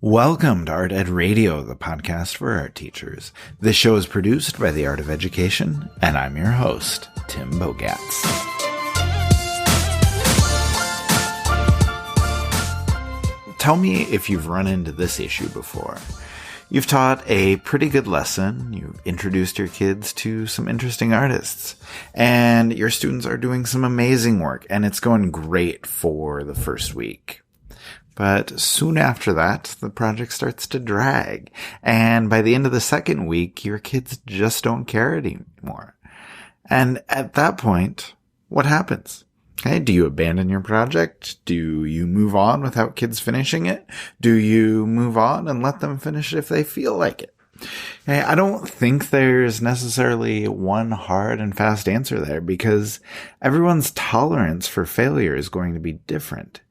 Welcome to Art Ed Radio, the podcast for art teachers. This show is produced by the Art of Education, and I'm your host, Tim Bogatz. Tell me if you've run into this issue before. You've taught a pretty good lesson, you've introduced your kids to some interesting artists, and your students are doing some amazing work, and it's going great for the first week. But soon after that, the project starts to drag, and by the end of the second week, your kids just don't care anymore. And at that point, what happens? Okay, do you abandon your project? Do you move on without kids finishing it? Do you move on and let them finish it if they feel like it? Okay, I don't think there's necessarily one hard and fast answer there because everyone's tolerance for failure is going to be different.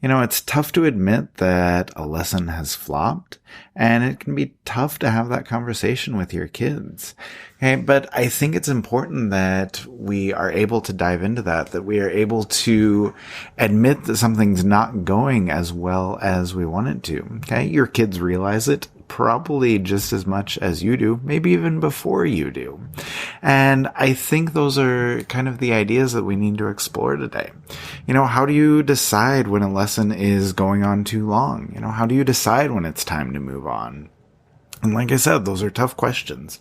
You know, it's tough to admit that a lesson has flopped, and it can be tough to have that conversation with your kids. Okay, but I think it's important that we are able to dive into that we are able to admit that something's not going as well as we want it to. Okay, your kids realize it probably just as much as you do, maybe even before you do. And I think those are kind of the ideas that we need to explore today. You know, how do you decide when a lesson is going on too long? You know, how do you decide when it's time to move on? And like I said, those are tough questions.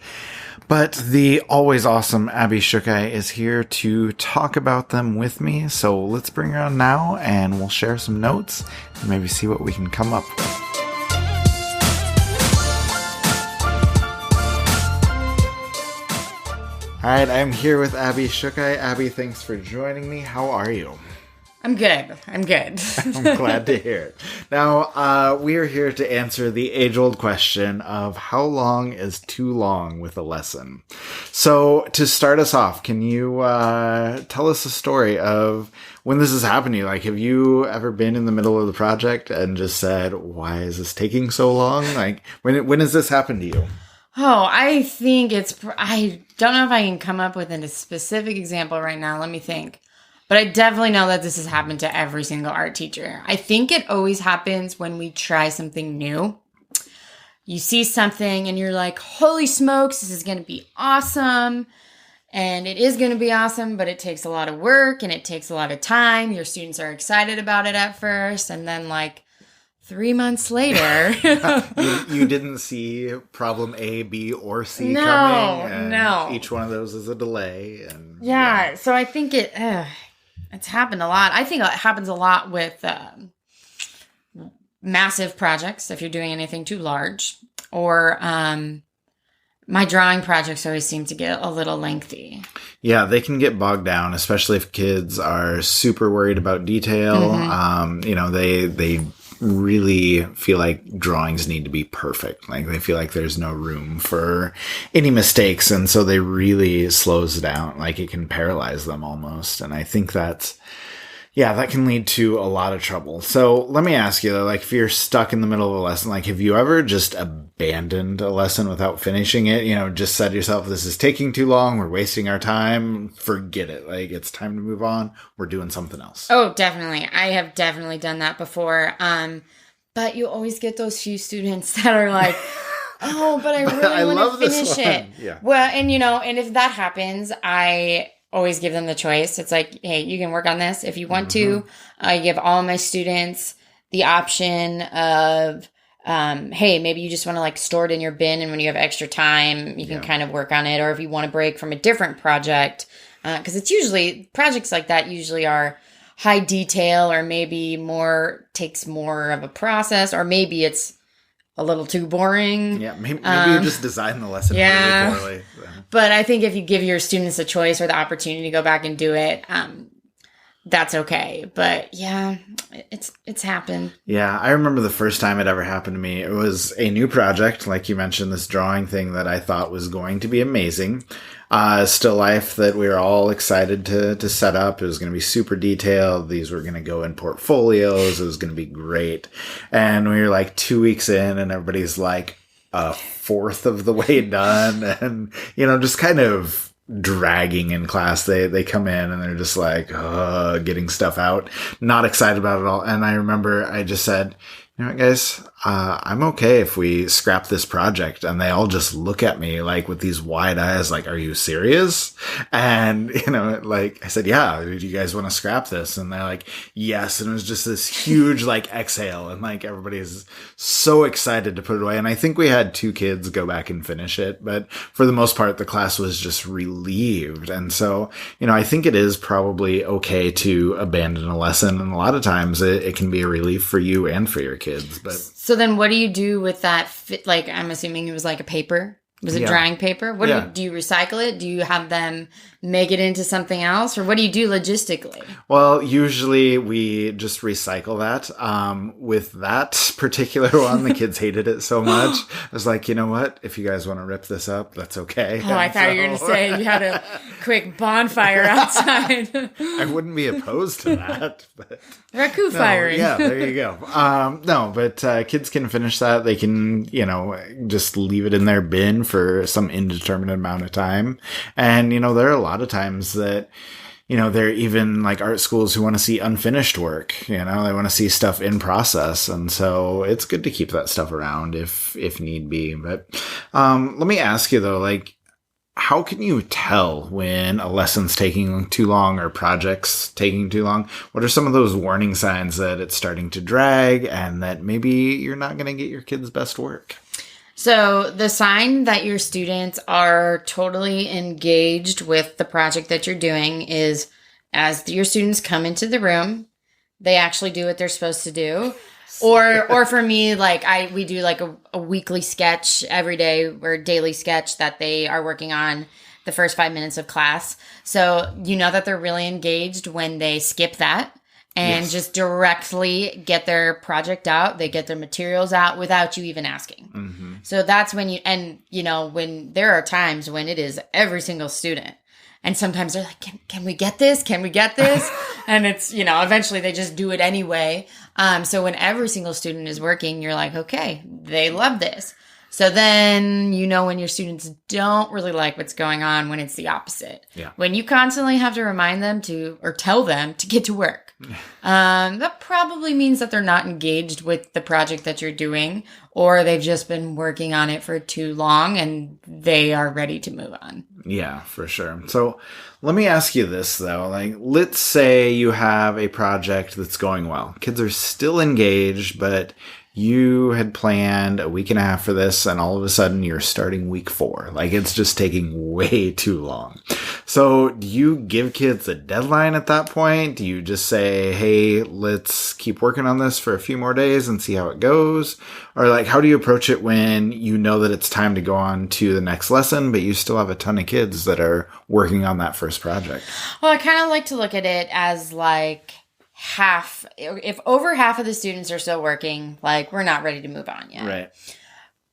But the always awesome Abby Schukei is here to talk about them with me. So let's bring her on now and we'll share some notes and maybe see what we can come up with. All right, I'm here with Abby Schukei. Abby, thanks for joining me. How are you? I'm good. I'm glad to hear it. Now, we are here to answer the age-old question of how long is too long with a lesson. So, to start us off, can you tell us a story of when this has happened to you? Like, have you ever been in the middle of the project and just said, why is this taking so long? Like, when has this happened to you? Oh, I think I don't know if I can come up with a specific example right now. Let me think. But I definitely know that this has happened to every single art teacher. I think it always happens when we try something new. You see something and you're like, holy smokes, this is going to be awesome. And it is going to be awesome, but it takes a lot of work and it takes a lot of time. Your students are excited about it at first. And then 3 months later, you didn't see problem A, B, or C coming. No. Each one of those is a delay. And yeah. So I think it's happened a lot. I think it happens a lot with massive projects. If you're doing anything too large, or my drawing projects always seem to get a little lengthy. Yeah, they can get bogged down, especially if kids are super worried about detail. Mm-hmm. They really feel like drawings need to be perfect. Like they feel like there's no room for any mistakes. And so they really slows down. Like it can paralyze them almost. And I think that can lead to a lot of trouble. So let me ask you though, like if you're stuck in the middle of a lesson, like have you ever just abandoned a lesson without finishing it? You know, just said to yourself, this is taking too long. We're wasting our time. Forget it. Like it's time to move on. We're doing something else. Oh, definitely. I have definitely done that before. But you always get those few students that are like, oh, but I really want to finish it. Yeah. Well, and if that happens, I always give them the choice. It's like, hey, you can work on this if you want to. I give all my students the option of, hey, maybe you just want to store it in your bin, and when you have extra time, you can kind of work on it. Or if you want to break from a different project, because it's usually projects like that usually are high detail, or maybe takes more of a process, or maybe it's a little too boring. Yeah, maybe you just design the lesson really poorly. But I think if you give your students a choice or the opportunity to go back and do it, that's okay. But yeah, it's happened. Yeah, I remember the first time it ever happened to me. It was a new project, like you mentioned, this drawing thing that I thought was going to be amazing. Still life that we were all excited to set up. It was going to be super detailed. These were going to go in portfolios. It was going to be great. And we were 2 weeks in and everybody's a fourth of the way done. And, just kind of dragging in class. They come in and they're just getting stuff out, not excited about it all. And I remember I just said, you know what, guys, I'm okay if we scrap this project. And they all just look at me like with these wide eyes, like, are you serious? And, like I said, yeah, do you guys want to scrap this? And they're like, yes. And it was just this huge like exhale, and like everybody is so excited to put it away. And I think we had 2 kids go back and finish it, but for the most part, the class was just relieved. And so, I think it is probably okay to abandon a lesson. And a lot of times it can be a relief for you and for your kids. But so then what do you do with that? Like, I'm assuming it was like a paper. Was it drying paper? What do you recycle it? Do you have them make it into something else? Or what do you do logistically? Well, usually we just recycle that. With that particular one, the kids hated it so much. I was like, you know what? If you guys want to rip this up, that's okay. Oh, I thought you were going to say you had a quick bonfire outside. I wouldn't be opposed to that. But Raku firing. Yeah, there you go. No, but kids can finish that. They can, just leave it in their bin for some indeterminate amount of time. And, there are a lot of times that, there are even like art schools who want to see unfinished work, they want to see stuff in process. And so it's good to keep that stuff around if need be. But, let me ask you though, like, how can you tell when a lesson's taking too long or project's taking too long? What are some of those warning signs that it's starting to drag and that maybe you're not going to get your kids' best work? So the sign that your students are totally engaged with the project that you're doing is as your students come into the room, they actually do what they're supposed to do. Or for me, like we do like a weekly sketch every day or daily sketch that they are working on the first 5 minutes of class. So that they're really engaged when they skip that and just directly get their project out. They get their materials out without you even asking. Mm-hmm. So that's when when there are times when it is every single student. And sometimes they're like, can we get this? Can we get this? And it's, eventually they just do it anyway. So when every single student is working, you're like, okay, they love this. So then, when your students don't really like what's going on, when it's the opposite. Yeah. When you constantly have to remind them or tell them to get to work. That probably means that they're not engaged with the project that you're doing, or they've just been working on it for too long and they are ready to move on. Yeah, for sure. So let me ask you this, though. Like, let's say you have a project that's going well. Kids are still engaged, but you had planned a week and a half for this, and all of a sudden you're starting week 4. Like, it's just taking way too long. So do you give kids a deadline at that point? Do you just say, hey, let's keep working on this for a few more days and see how it goes? Or like, how do you approach it when you know that it's time to go on to the next lesson, but you still have a ton of kids that are working on that first project? Well, I kind of like to look at it as like if over half of the students are still working, like we're not ready to move on yet. Right.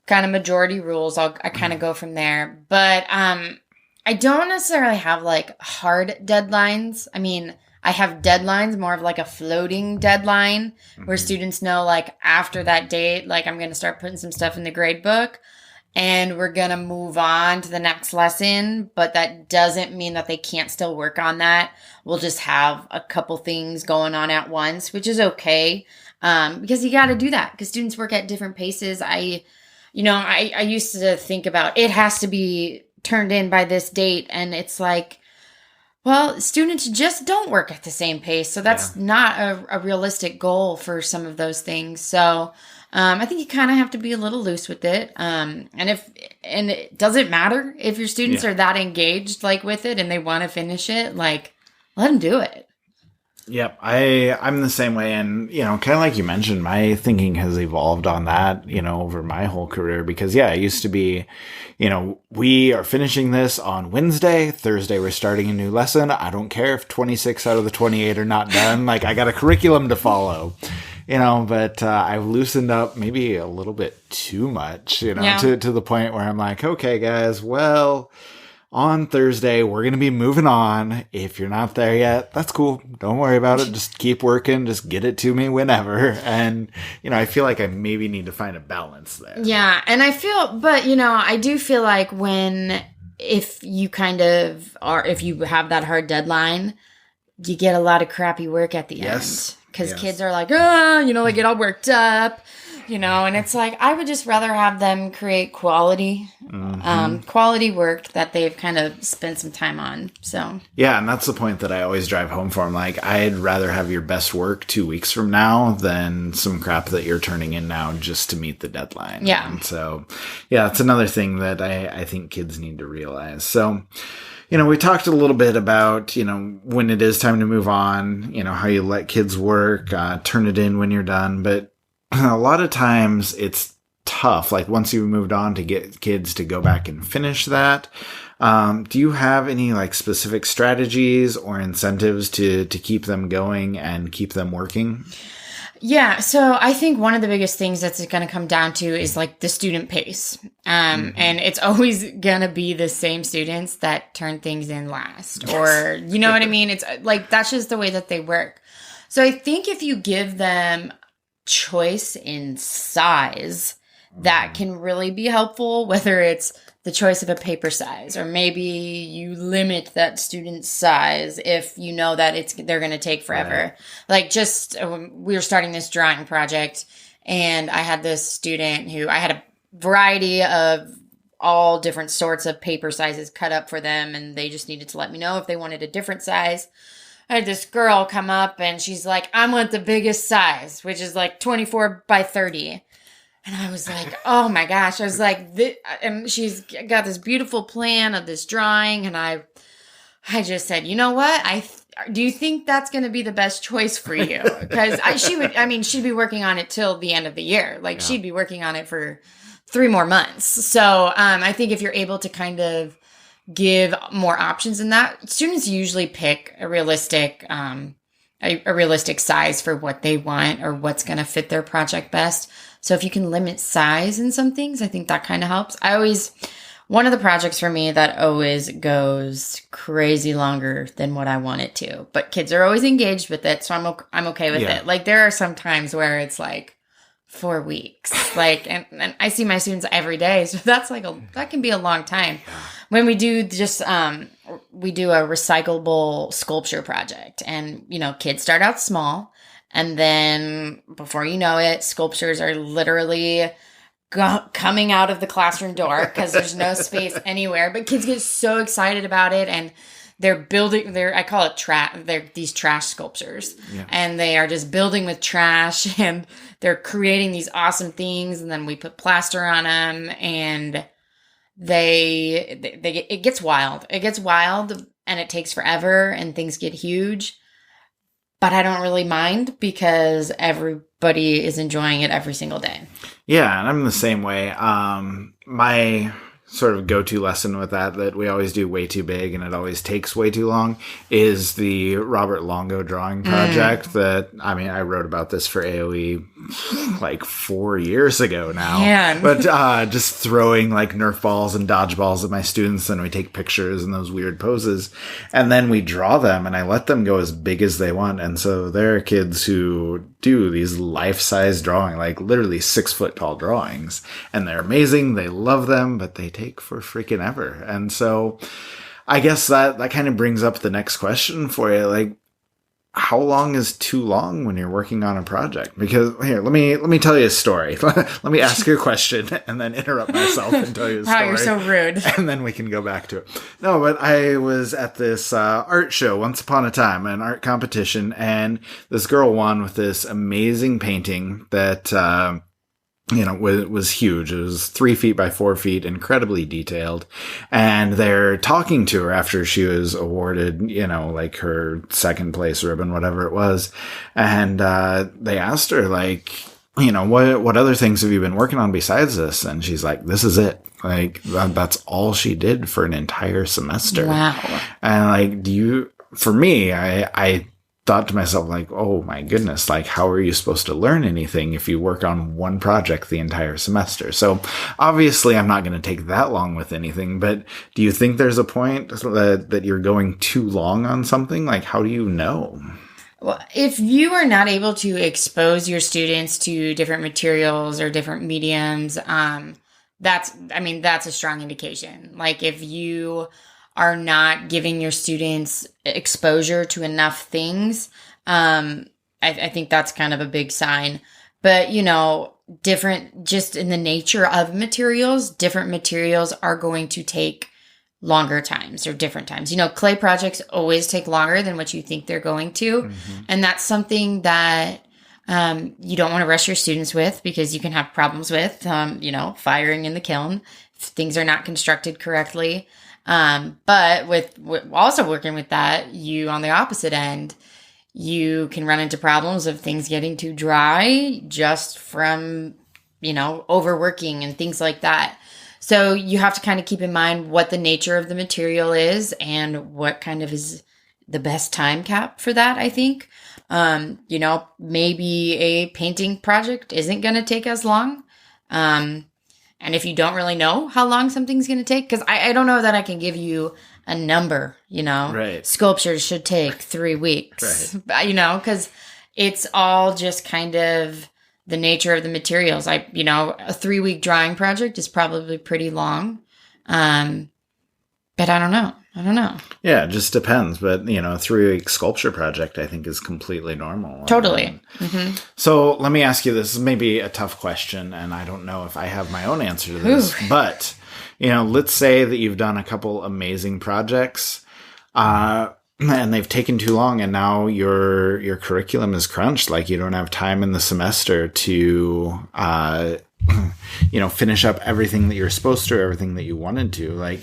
Kind of majority rules. I kind of go from there. But I don't necessarily have like hard deadlines. I mean, I have deadlines, more of like a floating deadline where students know like after that date, like I'm going to start putting some stuff in the grade book and we're going to move on to the next lesson. But that doesn't mean that they can't still work on that. We'll just have a couple things going on at once, which is okay. Because you got to do that because students work at different paces. I used to think about it has to be turned in by this date. And it's like, well, students just don't work at the same pace. So that's not a realistic goal for some of those things. So I think you kind of have to be a little loose with it. And it doesn't matter if your students are that engaged like with it and they want to finish it, like let them do it. Yep. I'm the same way. And, kind of like you mentioned, my thinking has evolved on that, over my whole career because it used to be, we are finishing this on Wednesday, Thursday, we're starting a new lesson. I don't care if 26 out of the 28 are not done. Like I got a curriculum to follow, but I've loosened up maybe a little bit too much, to the point where I'm like, okay, guys, well, on Thursday, we're going to be moving on. If you're not there yet, that's cool. Don't worry about it. Just keep working. Just get it to me whenever. And, I feel like I maybe need to find a balance there. Yeah. And I do feel like if you have that hard deadline, you get a lot of crappy work at the end. because kids are like, they get all worked up, and it's like, I would just rather have them create quality work that they've kind of spent some time on. So yeah, and that's the point that I always drive home for. I'm like, I'd rather have your best work 2 weeks from now than some crap that you're turning in now just to meet the deadline. Yeah. And so yeah, it's another thing that I think kids need to realize. So we talked a little bit about, when it is time to move on, how you let kids work, turn it in when you're done. But a lot of times it's tough. Like once you've moved on, to get kids to go back and finish that. Do you have any like specific strategies or incentives to keep them going and keep them working? Yeah, so I think one of the biggest things that's going to come down to is like the student pace. And it's always going to be the same students that turn things in last, or you know what I mean? It's like, that's just the way that they work. So I think if you give them choice in size, that can really be helpful, whether it's the choice of a paper size, or maybe you limit that student's size if you know that they're going to take forever. Right. Like we were starting this drawing project, and I had this student who I had a variety of all different sorts of paper sizes cut up for them, and they just needed to let me know if they wanted a different size. I had this girl come up, and she's like, I want the biggest size, which is like 24 by 30. And I was like, oh my gosh. I was like, and she's got this beautiful plan of this drawing. And I just said, you know what? Do you think that's going to be the best choice for you? Because she'd be working on it till the end of the year. Like she'd be working on it for 3 more months. So I think if you're able to kind of give more options in that, students usually pick a realistic size for what they want or what's going to fit their project best. So if you can limit size in some things, I think that kind of helps. One of the projects for me that always goes crazy longer than what I want it to, but kids are always engaged with it. So I'm okay with it. Like there are some times where it's like 4 weeks, like, and I see my students every day. So that's that can be a long time. When we do we do a recyclable sculpture project, and, kids start out small. And then before you know it, sculptures are literally coming out of the classroom door because there's no space anywhere. But kids get so excited about it, and they're building. I call it they're these trash sculptures, and they are just building with trash, and they're creating these awesome things. And then we put plaster on them, and it gets wild. It gets wild, and it takes forever, and things get huge. But I don't really mind because everybody is enjoying it every single day. Yeah, and I'm the same way. My sort of go-to lesson with that we always do way too big and it always takes way too long is the Robert Longo drawing project that, I wrote about this for AOE like 4 years ago now. Man. But just throwing like Nerf balls and dodgeballs at my students, and we take pictures in those weird poses, and then we draw them, and I let them go as big as they want. And so there are kids who do these life-size drawing, like literally 6 foot tall drawings, and they're amazing. They love them, but they take for freaking ever. And so I guess that kind of brings up the next question for you. Like, how long is too long when you're working on a project? Because here, let me tell you a story. Let me ask you a question and then interrupt myself and tell you a story. Wow, you're so rude. And then we can go back to it. No, but I was at this art show once upon a time, an art competition, and this girl won with this amazing painting that was huge. It was 3 feet by 4 feet, incredibly detailed. And they're talking to her after she was awarded, like her second place ribbon, whatever it was. And they asked her, like, what other things have you been working on besides this? And she's like, this is it. Like, that's all she did for an entire semester. Wow. And like, for me, I thought to myself, like, oh my goodness, like, how are you supposed to learn anything if you work on one project the entire semester? So obviously I'm not going to take that long with anything, but do you think there's a point that you're going too long on something? Like, how do you know? Well, if you are not able to expose your students to different materials or different mediums, that's a strong indication. Like, if you are not giving your students exposure to enough things, I think that's kind of a big sign. But, different, just in the nature of materials, different materials are going to take longer times or different times. Clay projects always take longer than what you think they're going to. Mm-hmm. And that's something that you don't want to rush your students with, because you can have problems with, firing in the kiln if things are not constructed correctly. But with also working with that, you, on the opposite end, you can run into problems of things getting too dry just from, overworking and things like that. So you have to kind of keep in mind what the nature of the material is and what kind of is the best time cap for that, I think. Maybe a painting project isn't going to take as long. And if you don't really know how long something's going to take, because I don't know that I can give you a number, Right. Sculptures should take 3 weeks, right. Because it's all just kind of the nature of the materials. A 3-week drawing project is probably pretty long. But I don't know. Yeah, it just depends. But, a 3-week sculpture project, I think, is completely normal. Totally. Mm-hmm. So let me ask you this. This is maybe a tough question, and I don't know if I have my own answer to this. Ooh. But, let's say that you've done a couple amazing projects, and they've taken too long, and now your curriculum is crunched. Like, you don't have time in the semester to finish up everything that you're supposed to, everything that you wanted to. Like,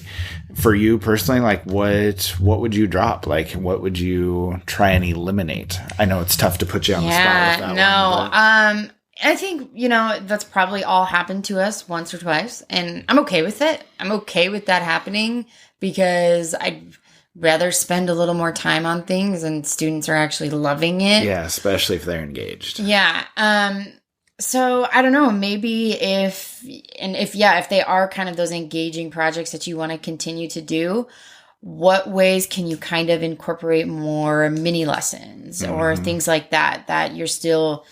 for you personally, like, what would you drop? Like, what would you try and eliminate? I know it's tough to put you on the spot with that one. I think, that's probably all happened to us once or twice, and I'm okay with it. I'm okay with that happening, because I'd rather spend a little more time on things and students are actually loving it. Yeah, especially if they're engaged. Yeah. So I don't know, maybe if they are kind of those engaging projects that you want to continue to do, what ways can you kind of incorporate more mini lessons or things like that you're still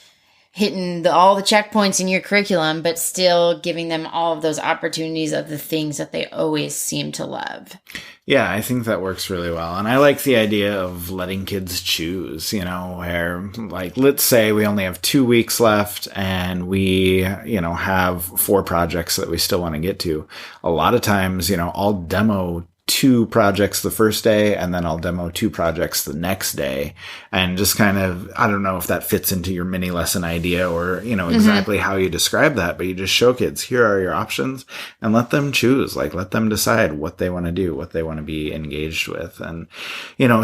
hitting all the checkpoints in your curriculum, but still giving them all of those opportunities of the things that they always seem to love. Yeah, I think that works really well. And I like the idea of letting kids choose, where, like, let's say we only have 2 weeks left and we, have 4 projects that we still want to get to. A lot of times, I'll demo 2 projects the first day, and then I'll demo 2 projects the next day, and just kind of, I don't know if that fits into your mini lesson idea or, exactly how you describe that, but you just show kids, here are your options, and let them choose, like, let them decide what they want to do, what they want to be engaged with. And,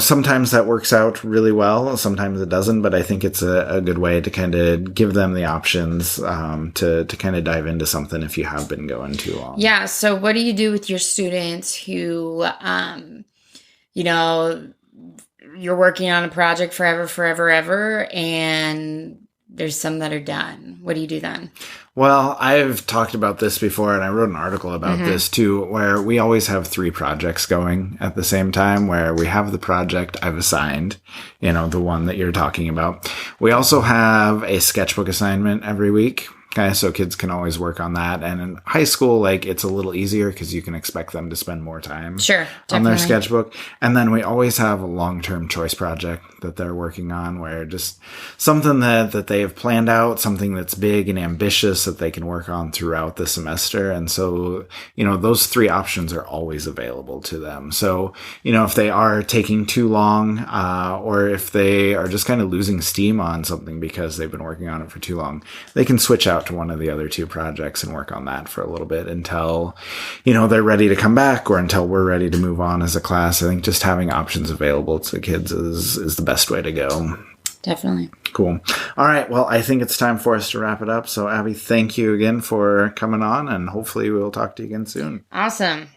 sometimes that works out really well, sometimes it doesn't, but I think it's a good way to kind of give them the options, to kind of dive into something if you have been going too long. Yeah. So what do you do with your students who, you're working on a project forever, and there's some that are done? What do you do then? Well, I've talked about this before, and I wrote an article about this too, where we always have 3 projects going at the same time, where we have the project I've assigned, the one that you're talking about. We also have a sketchbook assignment every week. Okay, so kids can always work on that. And in high school, like, it's a little easier because you can expect them to spend more time on their sketchbook. And then we always have a long-term choice project that they're working on, where just something that they have planned out, something that's big and ambitious that they can work on throughout the semester. And so, those 3 options are always available to them. So, if they are taking too long, or if they are just kind of losing steam on something because they've been working on it for too long, they can switch out to one of the other 2 projects and work on that for a little bit until, they're ready to come back, or until we're ready to move on as a class. I think just having options available to kids is the best way to go. Definitely. Cool. All right. Well, I think it's time for us to wrap it up. So, Abby, thank you again for coming on, and hopefully we'll talk to you again soon. Awesome.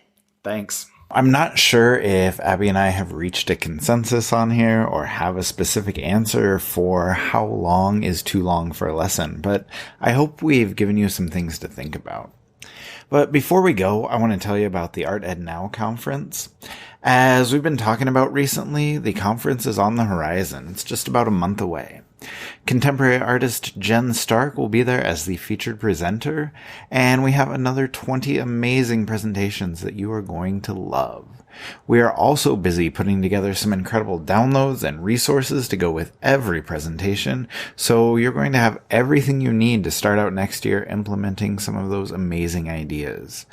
Thanks. I'm not sure if Abby and I have reached a consensus on here or have a specific answer for how long is too long for a lesson, but I hope we've given you some things to think about. But before we go, I want to tell you about the Art Ed Now conference. As we've been talking about recently, the conference is on the horizon. It's just about a month away. Contemporary artist Jen Stark will be there as the featured presenter, and we have another 20 amazing presentations that you are going to love. We are also busy putting together some incredible downloads and resources to go with every presentation, so you're going to have everything you need to start out next year implementing some of those amazing ideas.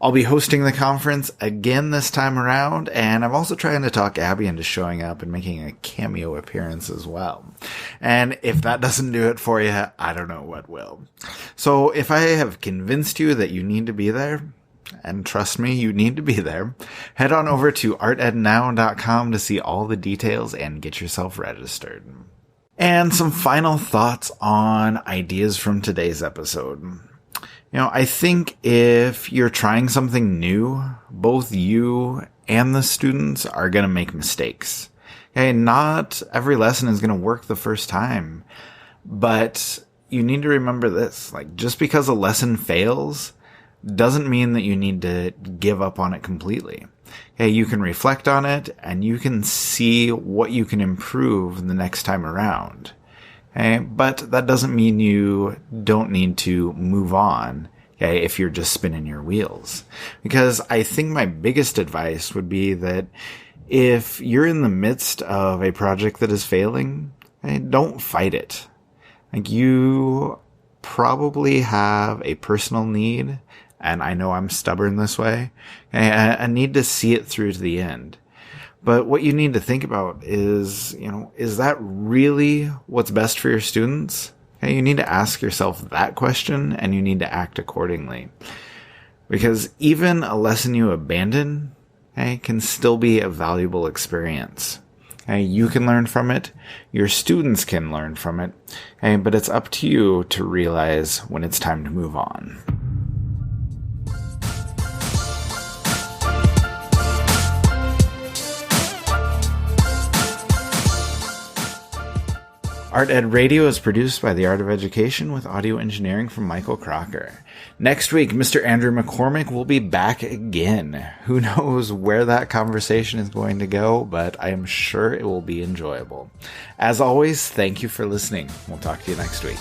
I'll be hosting the conference again this time around, and I'm also trying to talk Abby into showing up and making a cameo appearance as well. And if that doesn't do it for you, I don't know what will. So if I have convinced you that you need to be there, and trust me, you need to be there, head on over to artednow.com to see all the details and get yourself registered. And some final thoughts on ideas from today's episode. I think if you're trying something new, both you and the students are going to make mistakes. Okay, not every lesson is going to work the first time, but you need to remember this, just because a lesson fails doesn't mean that you need to give up on it completely. Okay, you can reflect on it and you can see what you can improve the next time around. Okay, but that doesn't mean you don't need to move on, okay, if you're just spinning your wheels. Because I think my biggest advice would be that if you're in the midst of a project that is failing, okay, don't fight it. You probably have a personal need, and I know I'm stubborn this way, and I need to see it through to the end. But what you need to think about is, is that really what's best for your students? Okay, you need to ask yourself that question, and you need to act accordingly. Because even a lesson you abandon, okay, can still be a valuable experience. Okay, you can learn from it, your students can learn from it, okay, but it's up to you to realize when it's time to move on. Art Ed Radio is produced by The Art of Education with audio engineering from Michael Crocker. Next week, Mr. Andrew McCormick will be back again. Who knows where that conversation is going to go, but I am sure it will be enjoyable. As always, thank you for listening. We'll talk to you next week.